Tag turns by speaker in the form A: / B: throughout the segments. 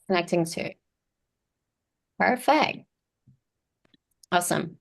A: Connecting to. Perfect. Awesome.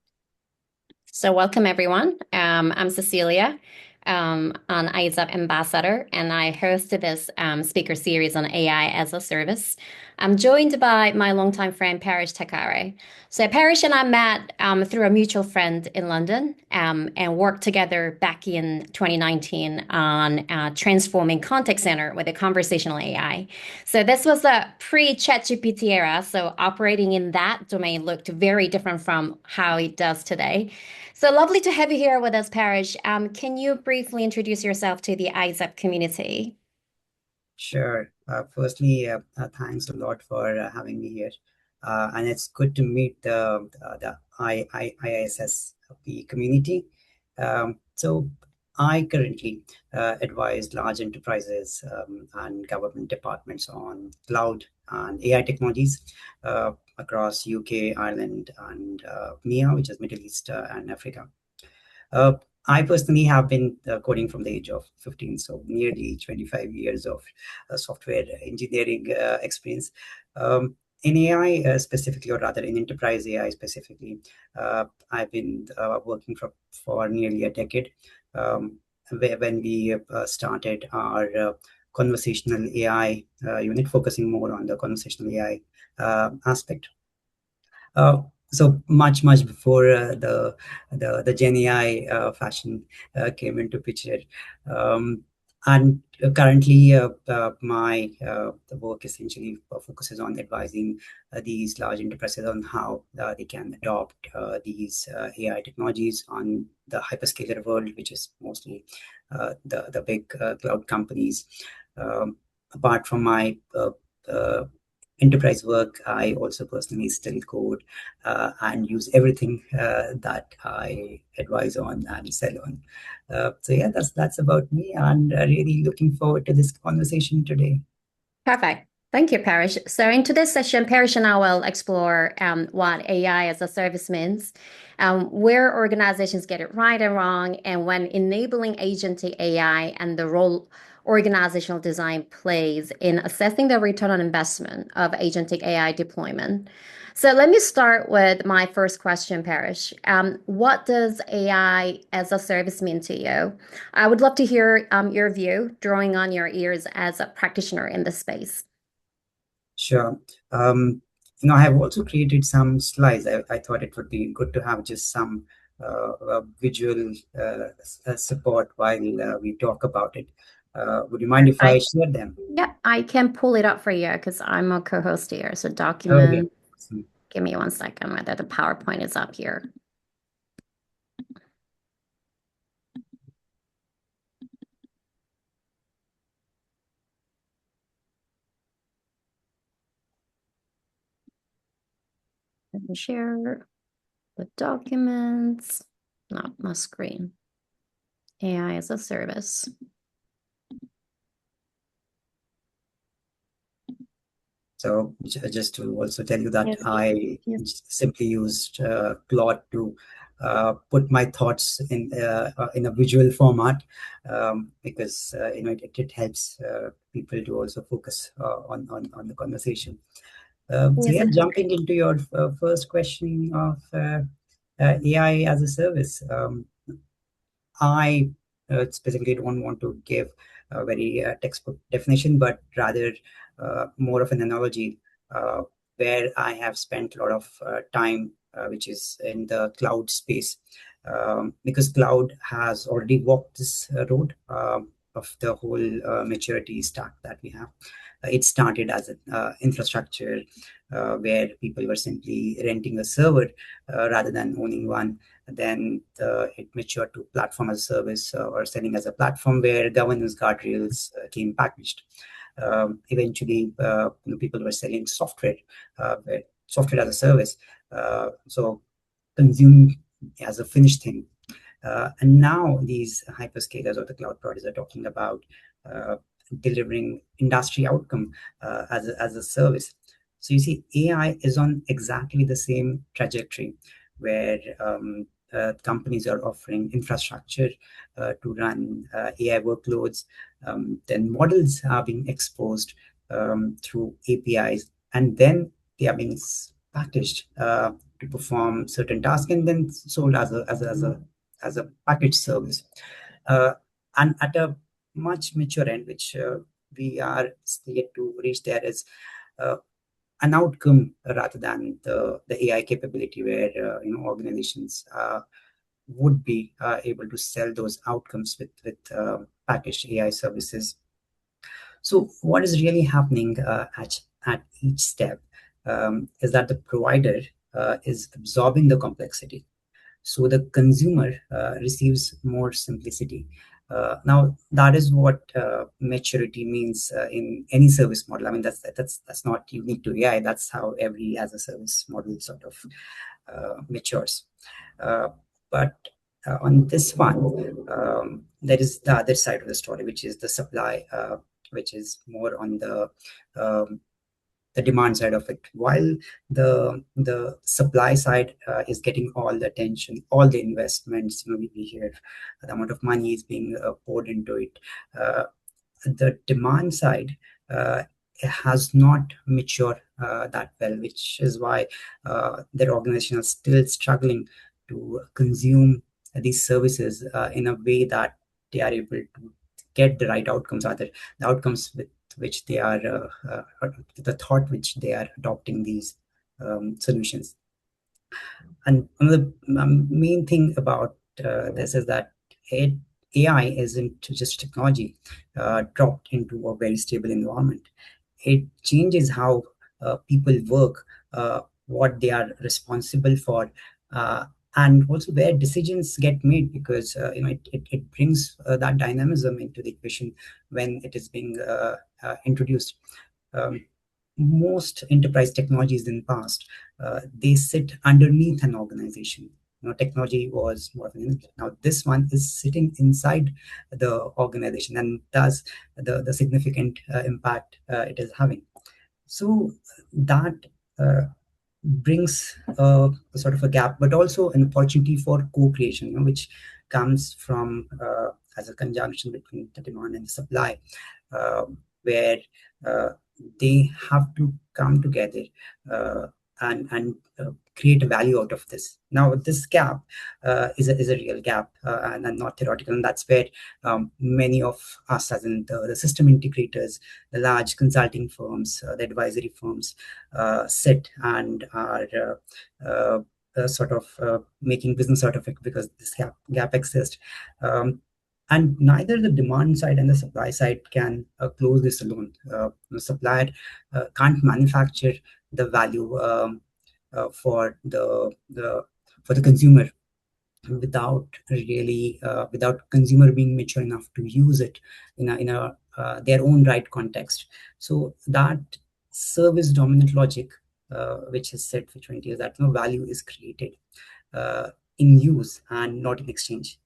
A: So welcome everyone. I'm Cecilia, an ISSIP ambassador, and I hosted this speaker series on AI as a service. I'm joined by my longtime friend Paresh Thakare. So Paresh and I met through a mutual friend in London and worked together back in 2019 on transforming contact center with a conversational AI. So this was the pre-ChatGPT era. So operating in that domain looked very different from how it does today. So lovely to have you here with us, Paresh. Can you briefly introduce yourself to the ISAP community?
B: Sure. Firstly, thanks a lot for having me here. And it's good to meet the ISSP community. So I currently advise large enterprises and government departments on cloud and AI technologies across UK, Ireland, and MEA, which is Middle East and Africa. Uh, I personally have been coding from the age of 15, so nearly 25 years of software engineering experience. In AI specifically, or rather in enterprise AI specifically, I've been working for nearly a decade. When we started our conversational AI unit, focusing more on the conversational AI aspect. Uh, so much before the Gen AI fashion came into picture, um, and currently my the work essentially focuses on advising these large enterprises on how they can adopt these AI technologies on the hyperscaler world, which is mostly the big cloud companies. Apart from my uh, enterprise work, I also personally still code and use everything that I advise on and sell on. So yeah, that's about me, and really looking forward to this conversation today.
A: Perfect. Thank you, Paresh. So in today's session, Paresh and I will explore what AI as a service means, where organizations get it right and wrong, and when enabling agentic AI and the role organizational design plays in assessing the return on investment of agentic AI deployment. So let me start with my first question, Paresh. What does AI as a service mean to you? I would love to hear your view, drawing on your ears as a practitioner in this space.
B: Sure. I have also created some slides. I thought it would be good to have just some visual support while we talk about it. Would you mind if I
A: I
B: share them?
A: Yeah, I can pull it up for you because I'm a co-host here. So
B: Okay.
A: document,
B: Awesome.
A: give me 1 second whether the PowerPoint is up here. Let me share the documents, not my screen. AI as a service.
B: So just to also tell you that
A: Yes,
B: I
A: yes.
B: simply used Claude to put my thoughts in a visual format because it helps people to also focus on the conversation. So
A: Yes,
B: yeah,
A: it is
B: jumping
A: great.
B: into your first question of AI as a service. I specifically don't want to give a very textbook definition, but rather more of an analogy uh, where I have spent a lot of time, which is in the cloud space, because cloud has already walked this road of the whole maturity stack that we have. It started as an infrastructure where people were simply renting a server rather than owning one. Then it matured to platform as a service or selling as a platform where governance guardrails came packaged. Eventually, people were selling software, software as a service, so consumed as a finished thing. And now these hyperscalers or the cloud providers are talking about uh, delivering industry outcome as a service. So you see, AI is on exactly the same trajectory where companies are offering infrastructure to run AI workloads. Then models are being exposed through APIs and then they are being packaged to perform certain tasks and then sold as a package service. Uh, and at a much mature end, which we are yet to reach, there is uh, an outcome rather than the AI capability, where organizations would be able to sell those outcomes with packaged AI services. So what is really happening at each step is that the provider is absorbing the complexity, so the consumer receives more simplicity. Now, that is what maturity means in any service model. I mean, that's not unique to AI. That's how every as a service model sort of matures. Uh, but on this one, there is the other side of the story, which is the supply, which is more on um, the demand side of it. While the supply side is getting all the attention, all the investments, we hear the amount of money is being poured into it. Uh, the demand side has not matured that well, which is why their organization is still struggling to consume these services in a way that they are able to get the right outcomes, either the outcomes with which they are, the thought which they are adopting these solutions. And one of the main thing about this is that it, AI isn't just technology dropped into a very stable environment. It changes how people work, what they are responsible for, uh, and also where decisions get made, because it brings that dynamism into the equation when it is being introduced. Um, Most enterprise technologies in the past, they sit underneath an organization. Technology was more of an, now this one is sitting inside the organization, and thus the significant impact it is having. So that uh, brings a sort of a gap, but also an opportunity for co-creation, which comes from as a conjunction between the demand and the supply, uh, where uh, they have to come together uh, and create value out of this. Now, this gap is a real gap, and not theoretical, and that's where many of us, as in the system integrators, the large consulting firms, the advisory firms, sit and are sort of making business out of it, because this gap exists. Um, and neither the demand side and the supply side can close this alone. The supplier can't manufacture the value for the consumer without really without consumer being mature enough to use it in a their own right context. So that service dominant logic, which is said for 20 years, that no value is created uh, in use and not in exchange.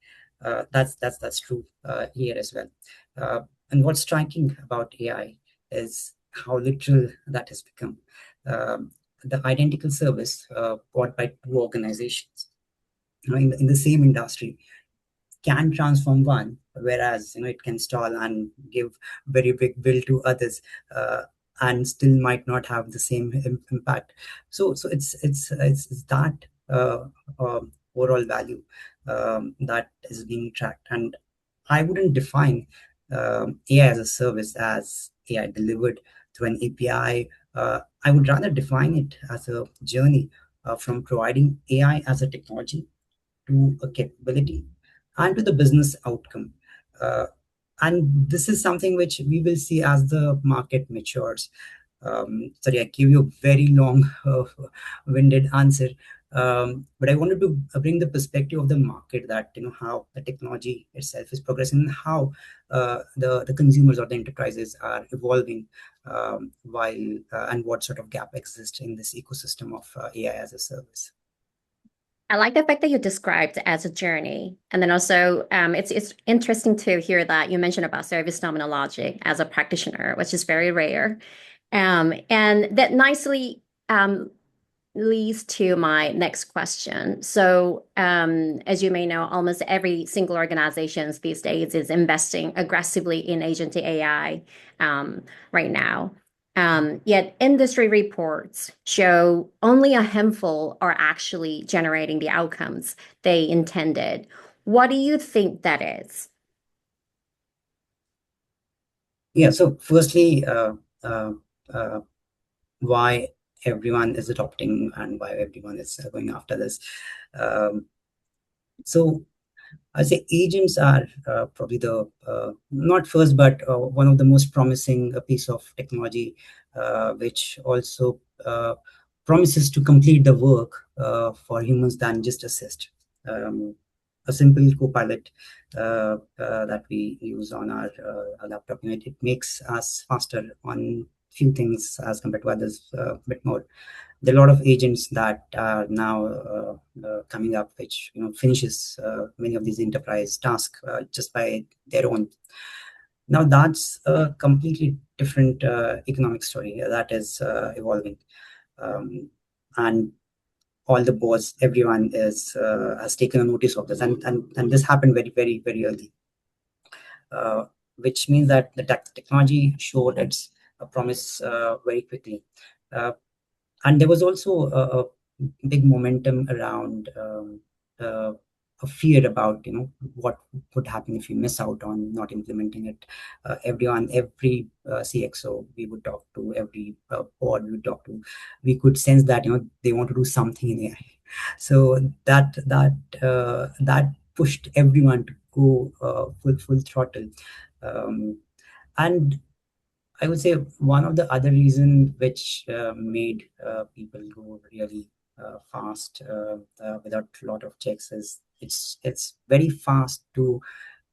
B: That's true here as well. Uh, and what's striking about AI is how literal that has become. Um, the identical service bought by two organizations, in the same industry, can transform one, whereas it can stall and give very big bill to others, and still might not have the same impact. So it's that uh, overall value that is being tracked. And I wouldn't define AI as a service as AI delivered through an API. I would rather define it as a journey from providing AI as a technology to a capability and to the business outcome. Uh, and this is something which we will see as the market matures. Sorry, I gave you a very long winded answer. But I wanted to bring the perspective of the market, that how the technology itself is progressing, and how the consumers or the enterprises are evolving, while and what sort of gap exists in this ecosystem of AI as a service.
A: I like the fact that you described as a journey, and then also it's interesting to hear that you mentioned about service terminology as a practitioner, which is very rare, and that nicely leads to my next question. So, as you may know, almost every single organization these days is investing aggressively in agentic AI right now. Yet industry reports show only a handful are actually generating the outcomes they intended. What do you think that is?
B: Yeah, so firstly, uh, uh, why everyone is adopting and why everyone is going after this. Um, so I say agents are probably the not first, but one of the most promising piece of technology, which also promises to complete the work for humans than just assist. Um, a simple co-pilot that we use on our laptop, it makes us faster on few things as compared to others, a bit more. There are a lot of agents that are now coming up, which finishes many of these enterprise tasks just by their own. Now that's a completely different economic story that is evolving, um, and all the boards, everyone is has taken a notice of this, and this happened very early, uh, which means that the technology showed its promise very quickly. Uh, and there was also a big momentum around a fear about what would happen if you miss out on not implementing it. Every CXO we would talk to, every board we would talk to, we could sense that they want to do something in AI. So that pushed everyone to go full throttle. Um, and I would say one of the other reason which made people go really fast without a lot of checks is it's very fast to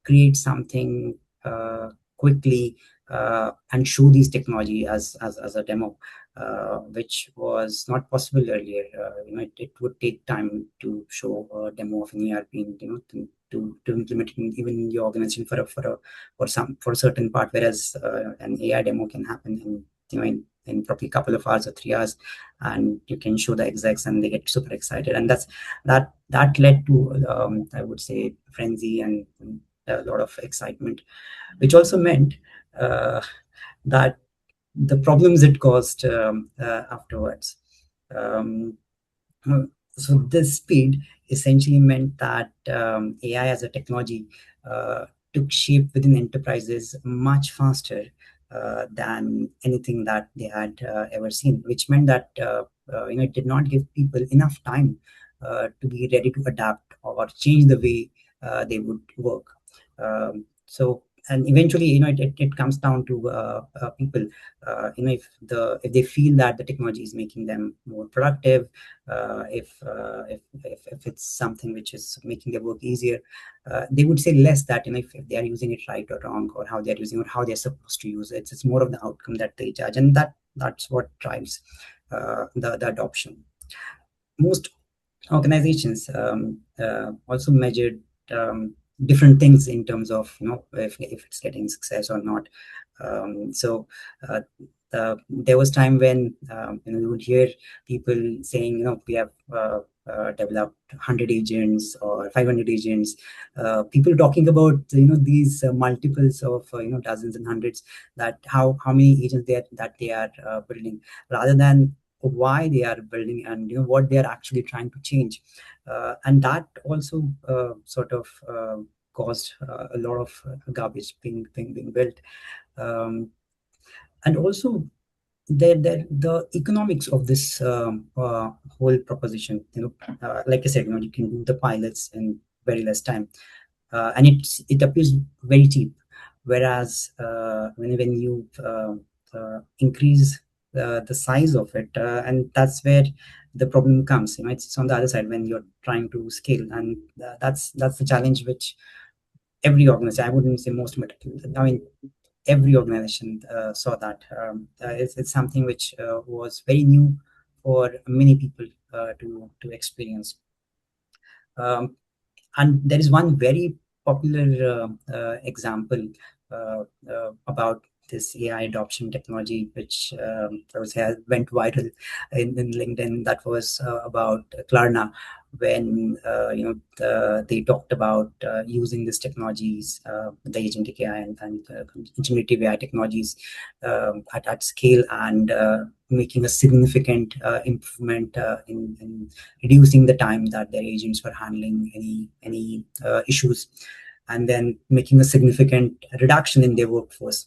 B: create something quickly and show these technology as a demo, which was not possible earlier. It would take time to show a demo of an ERP, and, to implement it even in your organization for a certain part, whereas an AI demo can happen in probably a couple of hours or 3 hours, and you can show the execs and they get super excited, and that led to I would say frenzy and a lot of excitement, which also meant uh, that the problems it caused afterwards. Um, uh, so this speed essentially meant that AI as a technology took shape within enterprises much faster than anything that they had ever seen, which meant that it did not give people enough time to be ready to adapt or change the way they would work. So and eventually, it comes down to people. If they feel that the technology is making them more productive, if it's something which is making their work easier, they would say less that if they are using it right or wrong, or how they're using, or how they're supposed to use it. It's more of the outcome that they judge, and that's what drives the adoption. Most organizations also measured different things in terms of if it's getting success or not. So uh, there was time when you would hear people saying, we have developed 100 agents or 500 agents. People talking about these multiples of dozens and hundreds, that how many agents they are building, rather than why they are building and what they are actually trying to change. And that also sort of caused a lot of garbage being built. um, and also the economics of this whole proposition, like I said, you can do the pilots in very less time, and it appears very cheap. Whereas when you increase the size of it, and that's where the problem comes. It's on the other side when you're trying to scale, and that's the challenge which every organization, I wouldn't say most, but I mean every organization saw that. It's something which was very new for many people to experience. Um, and there is one very popular example about this AI adoption technology, which I would say went viral in LinkedIn. That was about Klarna, when they talked about using these technologies, the agentic AI and generative AI technologies at scale, and making a significant improvement in reducing the time that their agents were handling any issues, and then making a significant reduction in their workforce,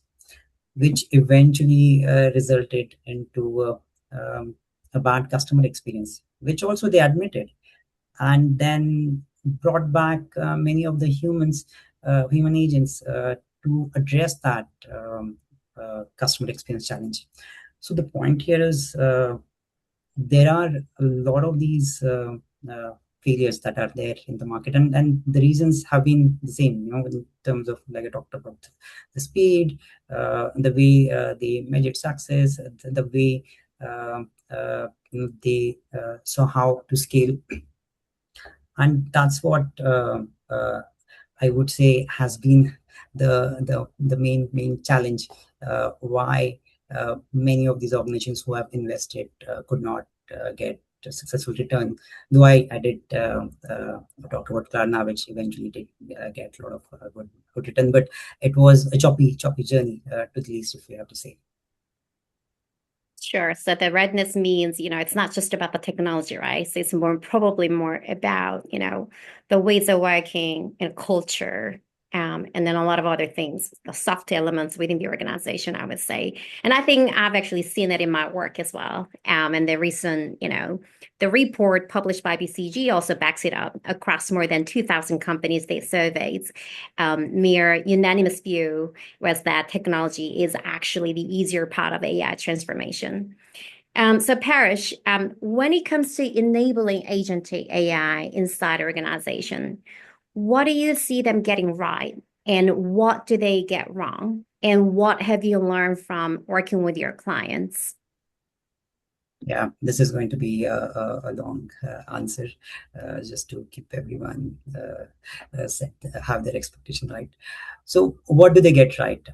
B: which eventually resulted into a bad customer experience, which also they admitted, and then brought back many of the human agents to address that customer experience challenge. So the point here is there are a lot of these failures that are there in the market, and the reasons have been the same, in terms of, like I talked about, the speed, the way they measured success, the way they saw how to scale. And that's what I would say has been the main challenge, why many of these organizations who have invested could not get a successful return. Though I did talk about Klarna, which eventually did get a lot of good return, but it was a choppy journey, to the least, if we have to say.
A: Sure. So the redness means, it's not just about the technology, right? So it's probably more about, the ways of working and culture, and then a lot of other things, the soft elements within the organization, I would say. And I think I've actually seen that in my work as well. And the recent, the report published by BCG also backs it up across more than 2,000 companies they surveyed. Mere unanimous view was that technology is actually the easier part of AI transformation. So Paresh, when it comes to enabling agentic AI inside organization, what do you see them getting right? And what do they get wrong? And what have you learned from working with your clients?
B: Yeah, this is going to be a long answer, just to keep everyone set, have their expectation right. So what do they get right?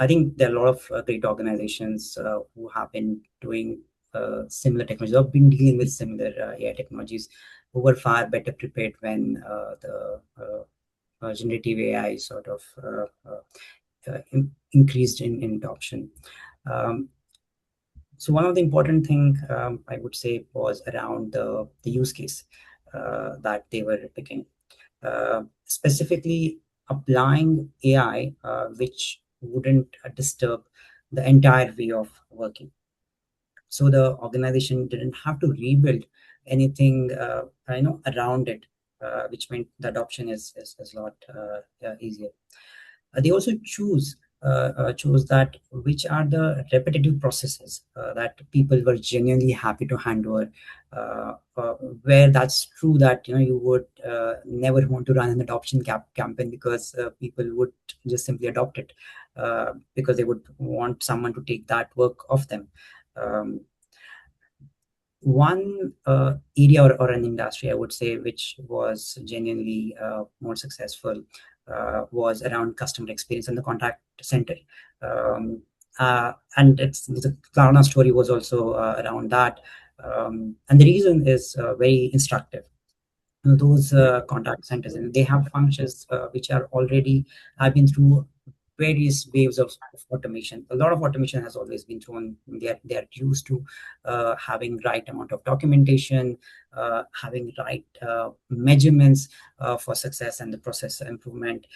B: I think there are a lot of great organizations who have been doing similar technologies, or been dealing with similar AI technologies, who were far better prepared when the generative AI sort of increased in adoption. So one of the important thing, I would say, was around the use case that they were picking, specifically applying AI, which wouldn't disturb the entire way of working. So the organization didn't have to rebuild anything, around it, which meant the adoption is a lot easier. They also chose that which are the repetitive processes that people were genuinely happy to hand over, where that's true that you would never want to run an adoption campaign, because people would just simply adopt it, because they would want someone to take that work off them. One area or an industry, I would say, which was genuinely more successful, was around customer experience in the contact center. And the Klarna story was also around that. And the reason is very instructive. Those contact centers, and they have functions which are already have been through various waves of automation. A lot of automation has always been thrown. They are used to having right amount of documentation, having right measurements for success and the process improvement,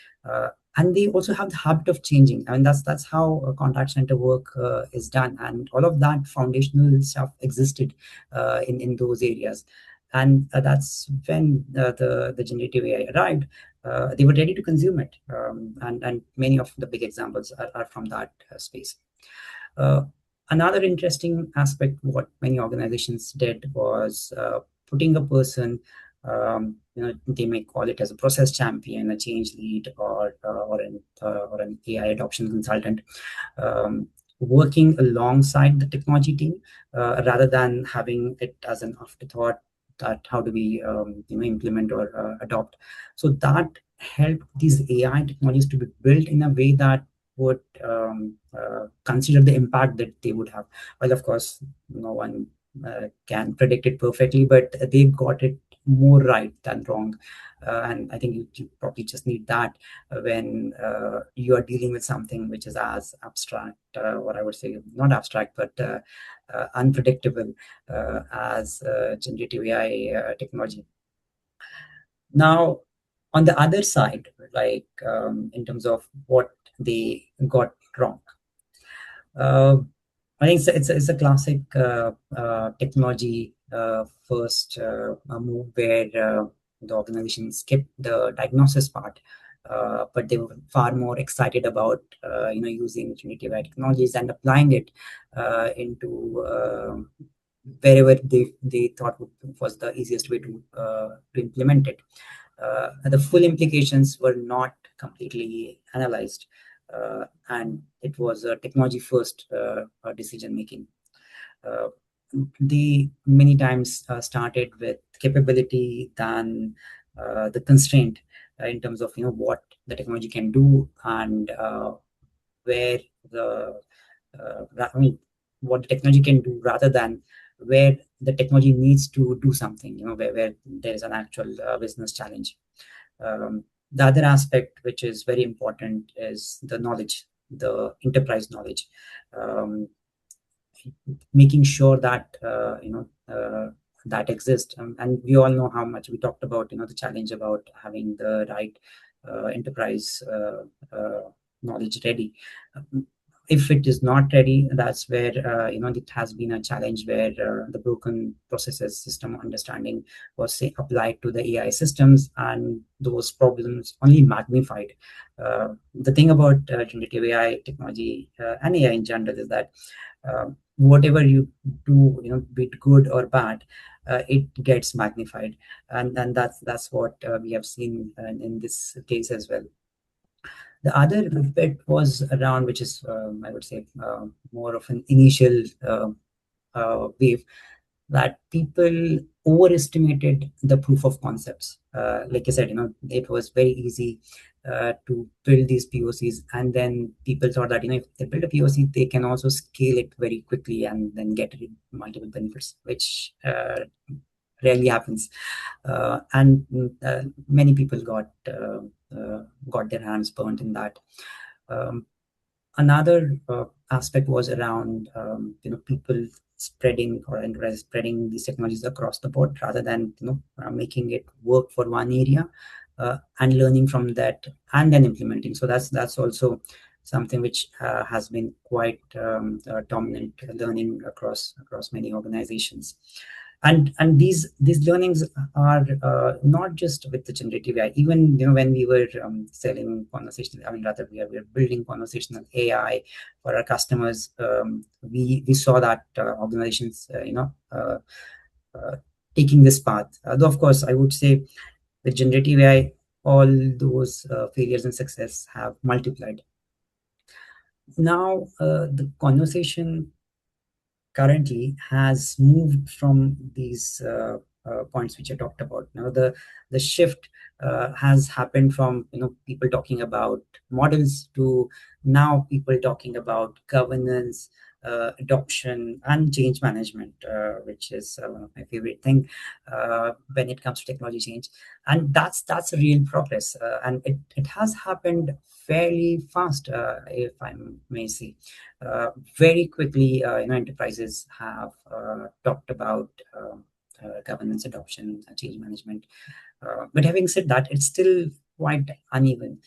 B: and they also have the habit of changing. I mean, that's how a contact center work is done, and all of that foundational stuff existed in those areas. And that's when the generative AI arrived. They were ready to consume it, and many of the big examples are from that space. Uh, Another interesting aspect, what many organizations did, was putting a person, they may call it as a process champion, a change lead, or an AI adoption consultant, working alongside the technology team, rather than having it as an afterthought, that how do we implement or adopt. So that helped these AI technologies to be built in a way that would consider the impact that they would have. Well, of course, no one can predict it perfectly, but they got it more right than wrong. And I think you probably just need that when you are dealing with something which is as abstract, or I would say not abstract, but unpredictable as generative AI technology. Now, on the other side, like in terms of what they got wrong, uh, I think it's a classic technology first move where the organization skipped the diagnosis part, but they were far more excited about using generative AI technologies and applying it into wherever they thought was the easiest way to implement it. The full implications were not completely analyzed, and it was a technology first decision making. Uh, they many times started with capability than the constraint in terms of what the technology can do and where the I mean what the technology can do rather than where the technology needs to do something, where there is an actual business challenge. The other aspect, which is very important, is the knowledge, the enterprise knowledge. Um, Making sure that that exists, and we all know how much we talked about the challenge about having the right enterprise knowledge ready. If it is not ready, that's where it has been a challenge where the broken processes system understanding was say applied to the AI systems, and those problems only magnified. The thing about generative AI technology and AI in general is that whatever you do, be it good or bad, it gets magnified, and that's what we have seen in this case as well. The other bit was around, which is I would say more of an initial wave, that people overestimated the proof of concepts. Like I said, it was very easy to build these POCs, and then people thought that if they build a POC, they can also scale it very quickly and then get multiple benefits, which rarely happens. And many people got their hands burnt in that. Um, Another aspect was around people spreading or enterprise spreading these technologies across the board rather than making it work for one area and learning from that and then implementing. So that's also something which has been quite dominant learning across many organizations. And these learnings are not just with the generative AI. Even when we were selling conversational, I mean rather we are building conversational AI for our customers, we saw that organizations uh, taking this path. Though of course I would say with generative AI, all those failures and success have multiplied. Now the conversation currently has moved from these points which I talked about. Now the shift has happened from people talking about models to now people talking about governance, adoption, and change management, which is one of my favorite thing when it comes to technology change. And that's a real progress, and it has happened fairly fast, if I may say. Very quickly, enterprises have talked about governance, adoption, change management. But having said that, it's still quite uneven.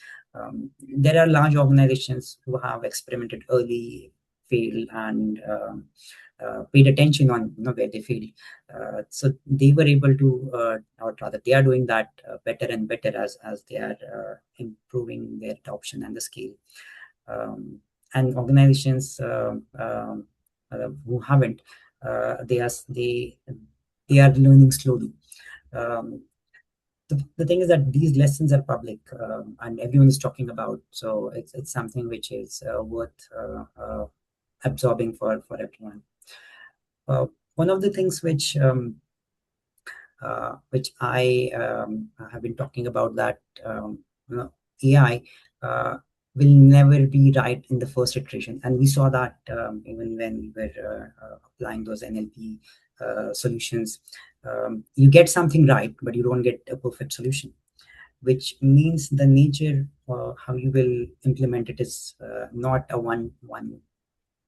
B: There are large organizations who have experimented early, failed, and paid attention on where they failed. So they were able to, or rather, they are doing that better and better as they are improving their adoption and the scale. And organizations who haven't, they are learning slowly. Um, the thing is that these lessons are public, and everyone is talking about, so it's something which is worth absorbing for everyone. One of the things which I have been talking about, that AI will never be right in the first iteration. And we saw that even when we were applying those NLP solutions. You get something right, but you don't get a perfect solution, which means the nature how you will implement it is not a one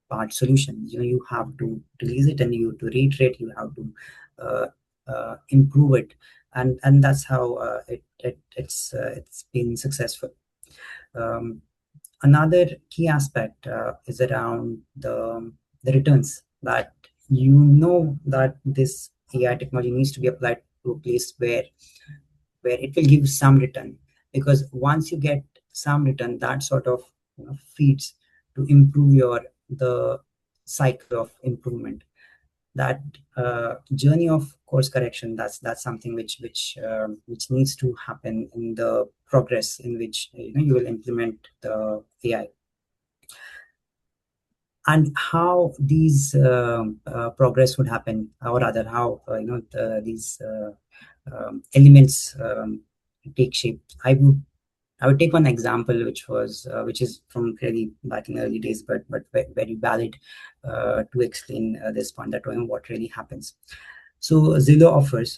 B: part solution. You have to release it, and you to reiterate, you have to improve it, and that's how it's been successful. um, Another key aspect is around the returns, that that this AI technology needs to be applied to a place where it will give some return, because once you get some return, that sort of feeds to improve the cycle of improvement. That journey of course correction, that's something which needs to happen in the progress in which you will implement the AI. And how these progress would happen, or rather how these elements take shape. I would take one example, which is from really back in the early days, but very valid to explain this point, that what really happens. So Zillow offers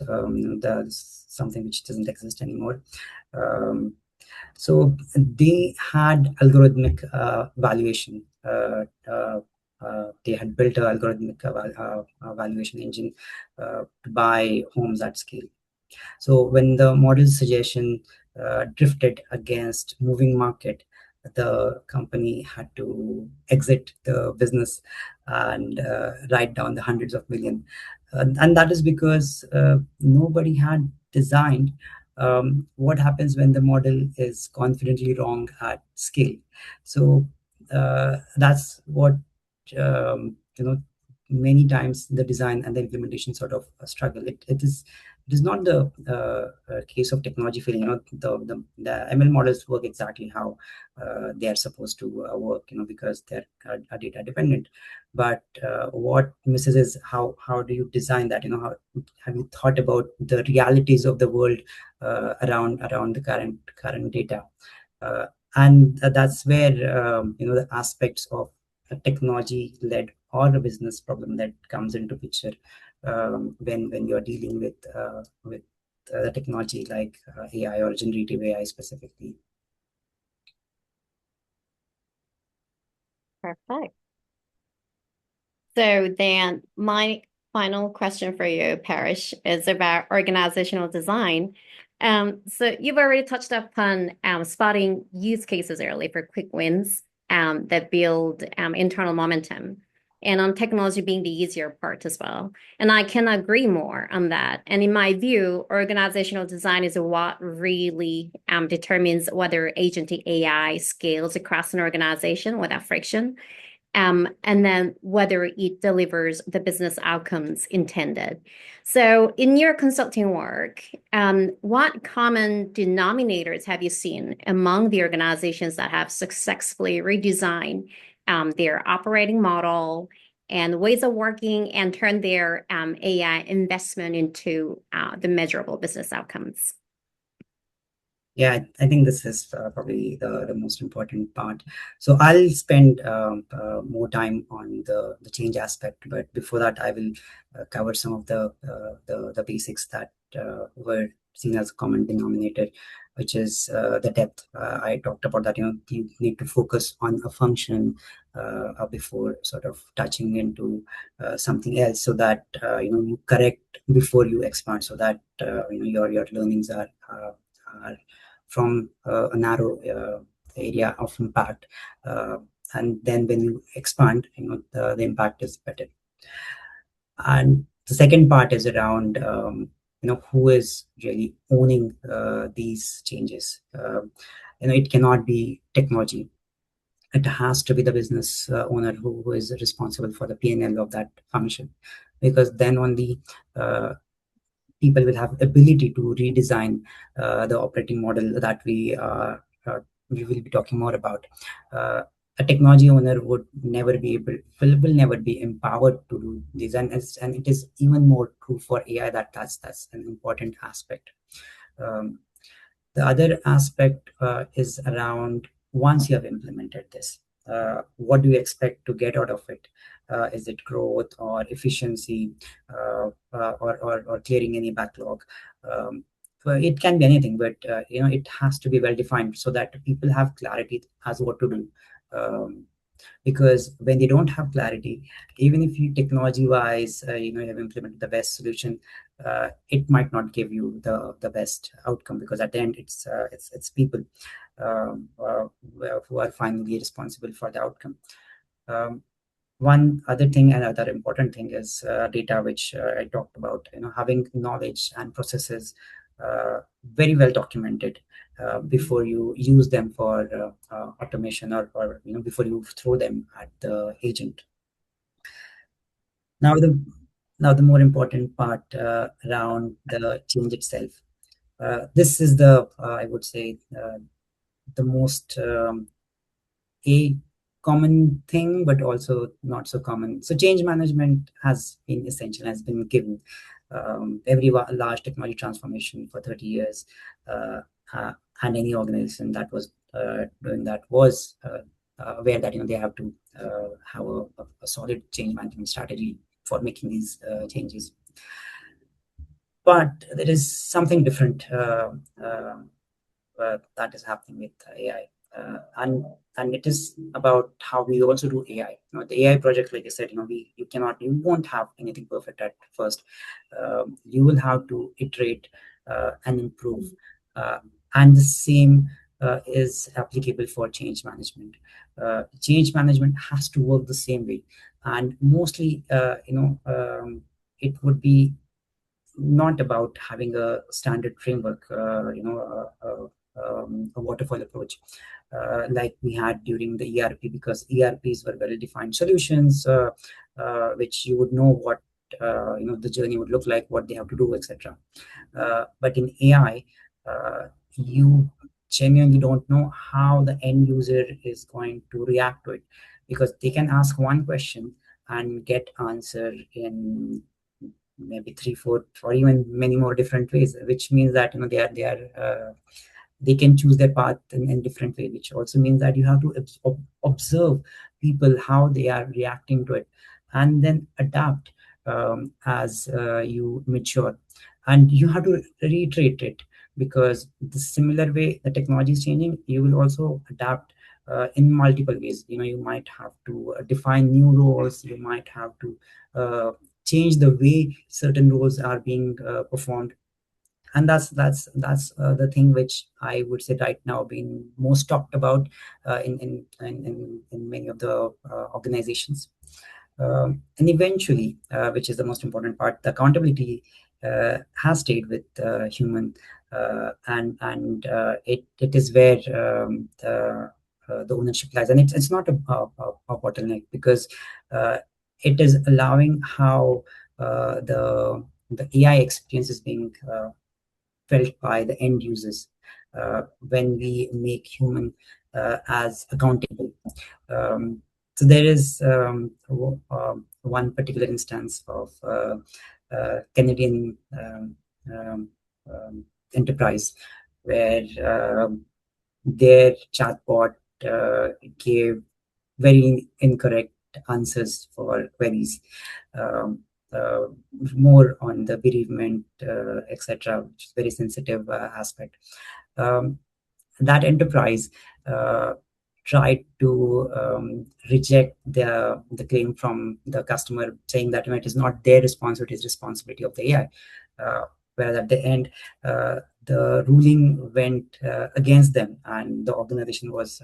B: something which doesn't exist anymore. So they had algorithmic valuation. They had built an algorithmic valuation engine to buy homes at scale. So when the model's suggestion drifted against moving market, the company had to exit the business and write down the hundreds of million. And that is because nobody had designed what happens when the model is confidently wrong at scale. So that's what many times the design and the implementation sort of struggle. It is not the case of technology failing. The ML models work exactly how they are supposed to work, because they're data dependent. But what misses is how do you design that? How have you thought about the realities of the world around the current data? And that's where the aspects of a technology led or a business problem that comes into picture when you're dealing with the technology like AI or generative AI specifically.
A: Perfect. So then my final question for you, Paresh, is about organizational design. So you've already touched upon spotting use cases early for quick wins that build internal momentum, and on technology being the easier part as well. And I can agree more on that. And in my view, organizational design is what really determines whether agentic AI scales across an organization without friction, and then whether it delivers the business outcomes intended. So, in your consulting work, what common denominators have you seen among the organizations that have successfully redesigned their operating model and ways of working and turned their AI investment into the measurable business outcomes?
B: Yeah, I think this is probably the most important part. So I'll spend more time on the change aspect, but before that, I will cover some of the basics that were seen as a common denominator, which is the depth. I talked about that. You need to focus on a function before sort of touching into something else, so that you correct before you expand, so that your learnings are from a narrow area of impact, and then when you expand, the impact is better. And the second part is around who is really owning these changes. It cannot be technology. It has to be the business owner who is responsible for the P&L of that function, because then only people will have ability to redesign the operating model that we will be talking more about. A technology owner would never be will never be empowered to do this, and it is even more true for AI. That's an important aspect. The other aspect is around once you have implemented this, what do you expect to get out of it? Is it growth or efficiency, or clearing any backlog? Well, it can be anything, but it has to be well defined so that people have clarity as what to do. Because when they don't have clarity, even if you technology wise you have implemented the best solution, it might not give you the best outcome, because at the end it's people um, uh, who are finally responsible for the outcome. One other thing, another important thing is data, which I talked about. Having knowledge and processes very well documented before you use them for automation, or before you throw them at the agent. Now the more important part around the change itself. This is I would say, the most a common thing, but also not so common. So change management has been essential, has been given. Every large technology transformation for 30 years, uh, and any organization that was doing that was aware that they have to have a solid change management strategy for making these changes. But there is something different that is happening with AI. And it is about how we also do AI. The AI project, like I said, you won't have anything perfect at first. You will have to iterate and improve. And the same is applicable for change management. Change management has to work the same way, and mostly, it would be not about having a standard framework, a waterfall approach, like we had during the ERP, because ERPs were well-defined solutions, which you would know what the journey would look like, what they have to do, etc. But in AI, you genuinely don't know how the end user is going to react to it, because they can ask one question and get answer in maybe three, four, or even many more different ways, which means that they can choose their path in different way, which also means that you have to observe people, how they are reacting to it, and then adapt as you mature. And you have to reiterate it, because the similar way the technology is changing, you will also adapt in multiple ways. You might have to define new roles, you might have to change the way certain roles are being performed. And that's the thing which I would say right now being most talked about in many of the organizations. And eventually, which is the most important part, the accountability has stayed with human, and it is where the ownership lies. And it's not a bottleneck, because it is allowing how the AI experience is being felt by the end users when we make human as accountable. So there is one particular instance of Canadian enterprise, where their chatbot gave very incorrect answers for queries, um, uh, more on the bereavement, etc., which is very sensitive aspect. Um, that enterprise tried to reject the claim from the customer, saying that it is not their responsibility, it's responsibility of the AI. Whereas at the end, the ruling went against them, and the organization was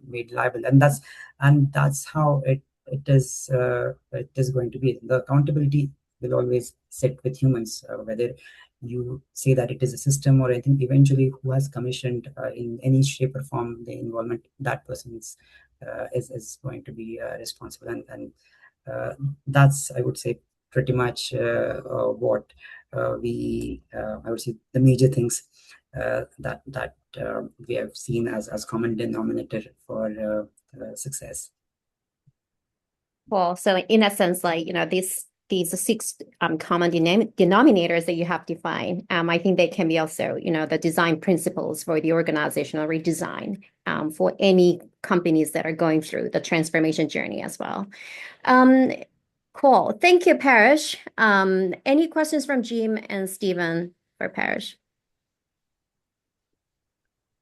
B: made liable. And that's how it is going to be. The accountability will always sit with humans, whether you say that it is a system or anything. Eventually, who has commissioned in any shape or form the involvement, that person is going to be responsible. And uh, that's, I would say, pretty much what I would say, the major things that we have seen as common denominator for success.
A: Well, so in essence, like, this these six common denominators that you have defined, I think they can be also, the design principles for the organizational redesign for any companies that are going through the transformation journey as well. Um, cool. Thank you, Paresh. Any questions from Jim and Stephen for Paresh?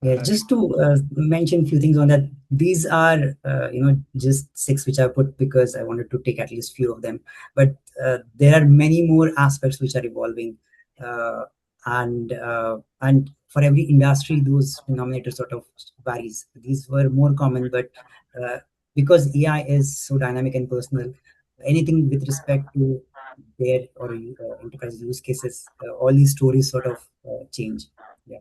B: Yeah, just to mention a few things on that. These are, just six which I put because I wanted to take at least few of them. But there are many more aspects which are evolving, uh, and for every industry, those denominators sort of varies. These were more common, but uh, because AI is so dynamic and personal, anything with respect to their or enterprise use cases, all these stories sort of change. Yeah.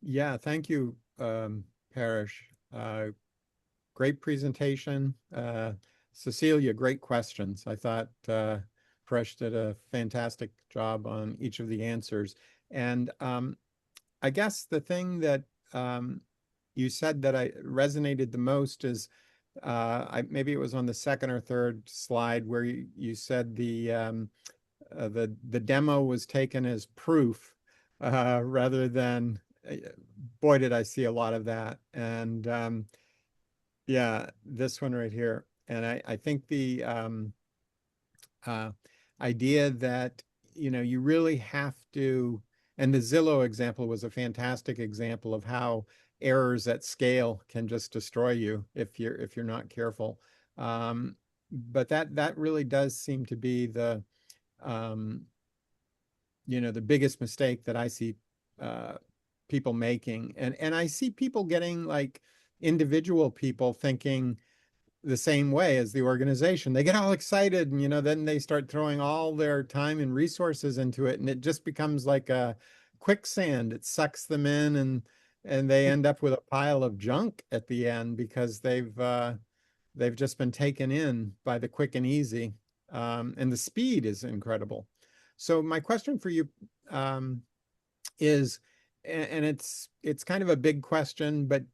C: Yeah, thank you, Paresh. Great presentation. Cecilia, great questions. I thought Paresh did a fantastic job on each of the answers. And I guess the thing that you said that I resonated the most is maybe it was on the second or third slide where you said the demo was taken as proof rather than boy did I see a lot of that. And yeah, this one right here. And I think the uh, idea that you really have to, and the Zillow example was a fantastic example of how errors at scale can just destroy you if you're not careful. But that really does seem to be um, the biggest mistake that I see uh, people making, and I see people getting like individual people thinking the same way as the organization. They get all excited and then they start throwing all their time and resources into it and it just becomes like a quicksand. It sucks them in and they end up with a pile of junk at the end because they've just been taken in by the quick and easy. And the speed is incredible. So my question for you is, and it's kind of a big question, but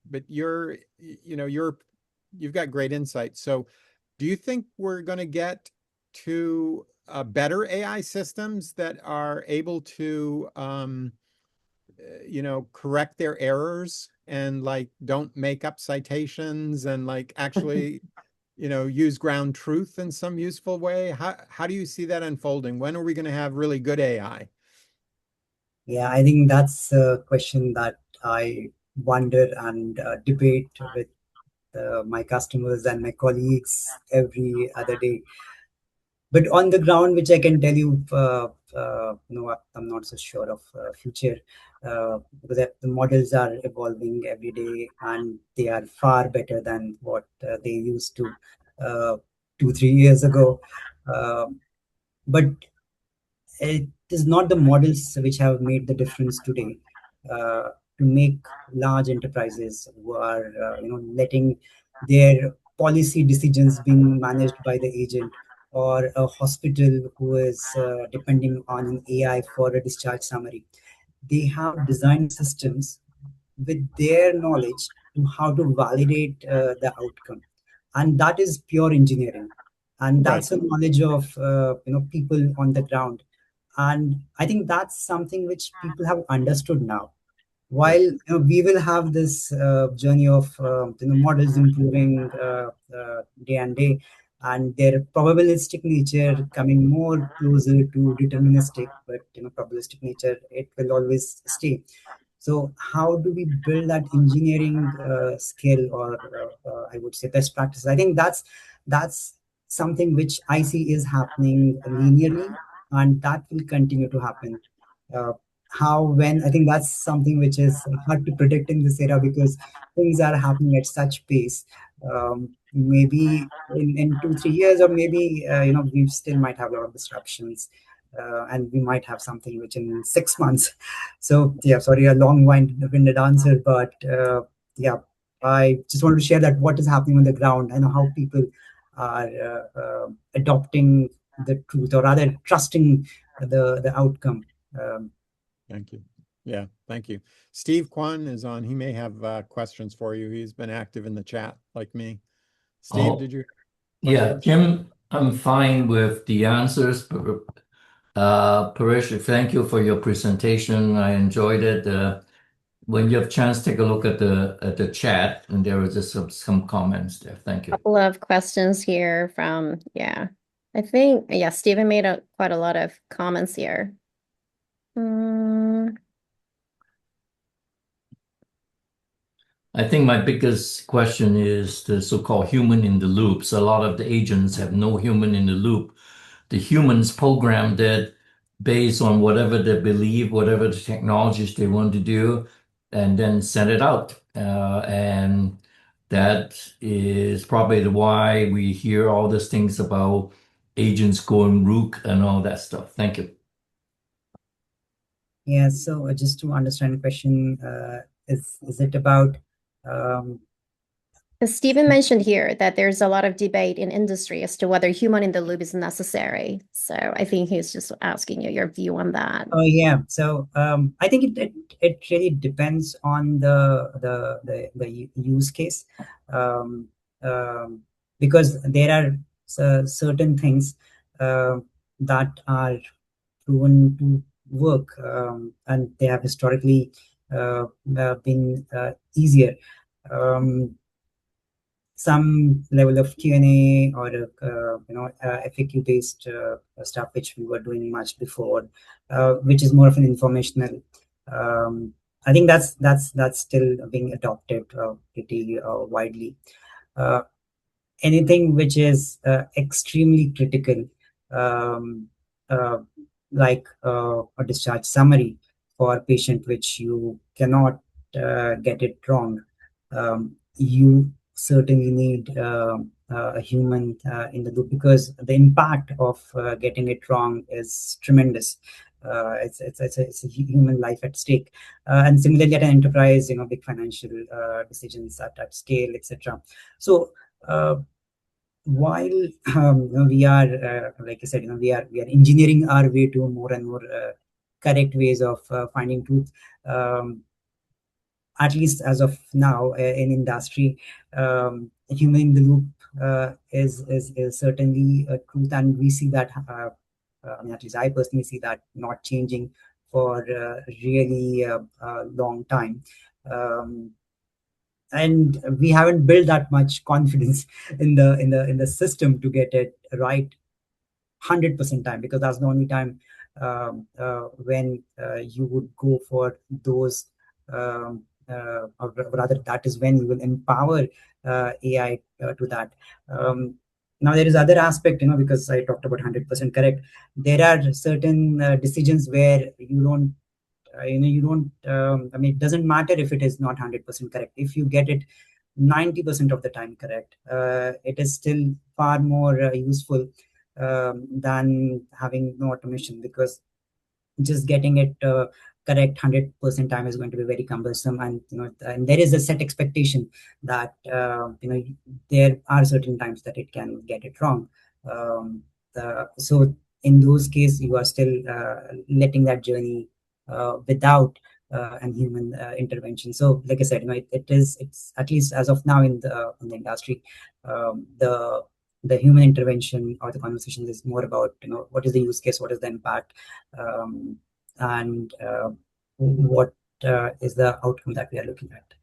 C: you've got great insight. So do you think we're going to get to better AI systems that are able to correct their errors and like don't make up citations and like actually use ground truth in some useful way? How do you see that unfolding? When are we going to have really good AI?
B: Yeah, I think that's a question that I wonder and debate with my customers and my colleagues every other day. But on the ground, which I can tell you, I'm not so sure of future because the models are evolving every day and they are far better than what they used to uh, 2, 3 years ago. Uh, but it is not the models which have made the difference today to make large enterprises who are letting their policy decisions being managed by the agent, or a hospital who is depending on an AI for a discharge summary. They have designed systems with their knowledge to how to validate the outcome, and that is pure engineering, and
C: Right.
B: that's a knowledge of people on the ground. And I think that's something which people have understood now. While
C: Good.
B: we will have this journey of models improving day and day, and their probabilistic nature coming more closer to deterministic, but probabilistic nature, it will always stay. So how do we build that engineering skill, or I would say best practice? I think that's something which I see is happening linearly, and that will continue to happen. Uh, how, when, I think that's something which is hard to predict in this era because things are happening at such pace. Maybe in 2, 3 years, or maybe we still might have a lot of disruptions, and we might have something which in 6 months. So yeah, sorry, a long-winded answer, but yeah, I just wanted to share that what is happening on the ground and how people are adopting the truth, or rather trusting the outcome. Um,
C: Thank you. Yeah, thank you. Steve Kwan is on. He may have questions for you. He's been active in the chat like me. Steve,
D: Oh,
C: did you?
D: Yeah, Jim, I'm fine with the answers. Paresh, thank you for your presentation. I enjoyed it. When you have chance, take a look at the chat, and there are just some comments there. Thank you.
A: Couple of questions here from, I think, Stephen made quite a lot of comments here.
D: I think my biggest question is the so-called human in the loop. So a lot of the agents have no human in the loop. The humans programmed it based on whatever they believe, whatever the technologies they want to do, and then send it out. And that is probably why we hear all these things about agents going rogue and all that stuff. Thank you.
B: Yeah, so just to understand the question, is it about
A: As Stephen mentioned here that there's a lot of debate in industry as to whether human in the loop is necessary. So I think he's just asking you your view on that.
B: Oh yeah, so I think it really depends on the use case, um, because there are certain things that are proven to work, and they have historically been easier. Some level of Q&A or FAQ based stuff which we were doing much before, which is more of an informational. I think that's still being adopted pretty widely. Anything which is extremely critical, um, uh, like a discharge summary for a patient, which you cannot get it wrong, you certainly need a human in the loop, because the impact of getting it wrong is tremendous. It's a human life at stake, and similarly at an enterprise, big financial decisions at scale, etc. So while we are, like I said, we are engineering our way to more and more correct ways of finding truth. At least as of now, in industry, human in the loop is certainly a truth, and we see that. I mean, at least I personally see that not changing for really a long time. And we haven't built that much confidence in the system to get it right 100% time, because that's the only time when you would go for those, or rather that is when you will empower AI to that. Now there is other aspect, because I talked about 100% correct. There are certain decisions where you don't I mean, it doesn't matter if it is not 100% correct. If you get it 90% of the time correct, it is still far more useful than having no automation, because just getting it correct 100% time is going to be very cumbersome, and and there is a set expectation that there are certain times that it can get it wrong. So in those cases, you are still letting that journey without an human intervention. So like I said, it's at least as of now in the industry, the human intervention or the conversation is more about what is the use case, what is the impact, and what is the outcome that we are looking at.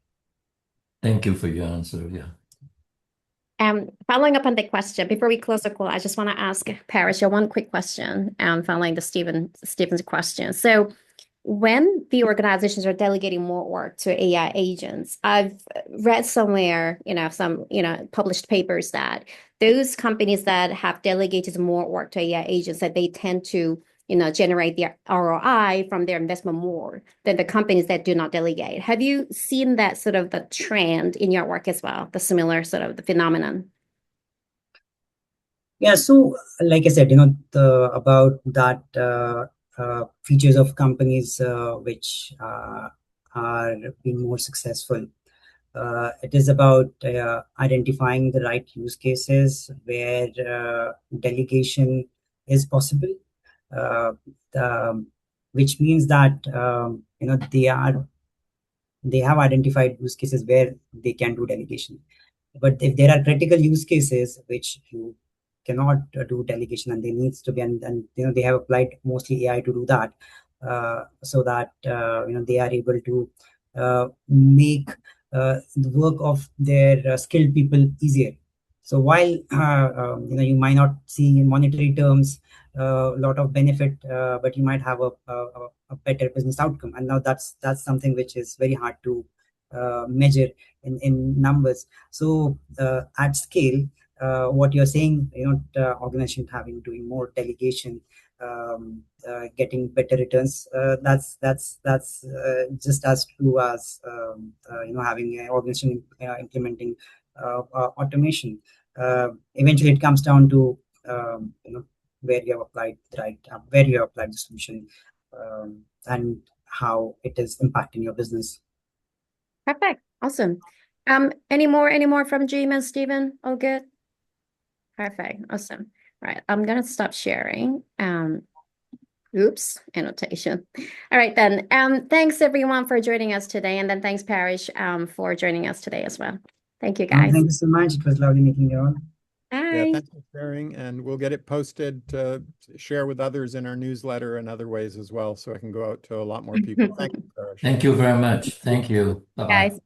D: Thank you for your answer. Yeah.
A: Following up on the question, before we close the call, I just want to ask Paresh one quick question, following Stephen's question. So when the organizations are delegating more work to AI agents, I've read somewhere, some, published papers that those companies that have delegated more work to AI agents, that they tend to, generate the ROI from their investment more than the companies that do not delegate. Have you seen that sort of the trend in your work as well, the similar sort of the phenomenon?
B: Yeah, so like I said, about that features of companies which are being more successful. It is about identifying the right use cases where delegation is possible, uh, which means that they have identified use cases where they can do delegation. But if there are critical use cases which you cannot do delegation, and there needs to be, and they have applied mostly AI to do that, so that they are able to make the work of their skilled people easier. So while you might not see in monetary terms a lot of benefit, but you might have a better business outcome. And now that's something which is very hard to measure in numbers. So at scale, what you're saying, organization having doing more delegation, getting better returns, that's just as true as having an organization implementing automation. Eventually it comes down to where you have applied the solution, and how it is impacting your business.
A: Perfect. Awesome. Any more from Jim and Stephen? All good? Perfect. Awesome. Right. I'm gonna stop sharing. Oops, annotation. All right then. Thanks everyone for joining us today, and then thanks Paresh for joining us today as well. Thank you guys.
B: Thank you so much. It was lovely meeting you all.
A: Bye.
C: Yeah, thanks for sharing, and we'll get it posted to share with others in our newsletter and other ways as well, so it can go out to a lot more people. Thank you, Paresh.
D: Thank you very much. Thank you. Bye-bye.
A: Guys.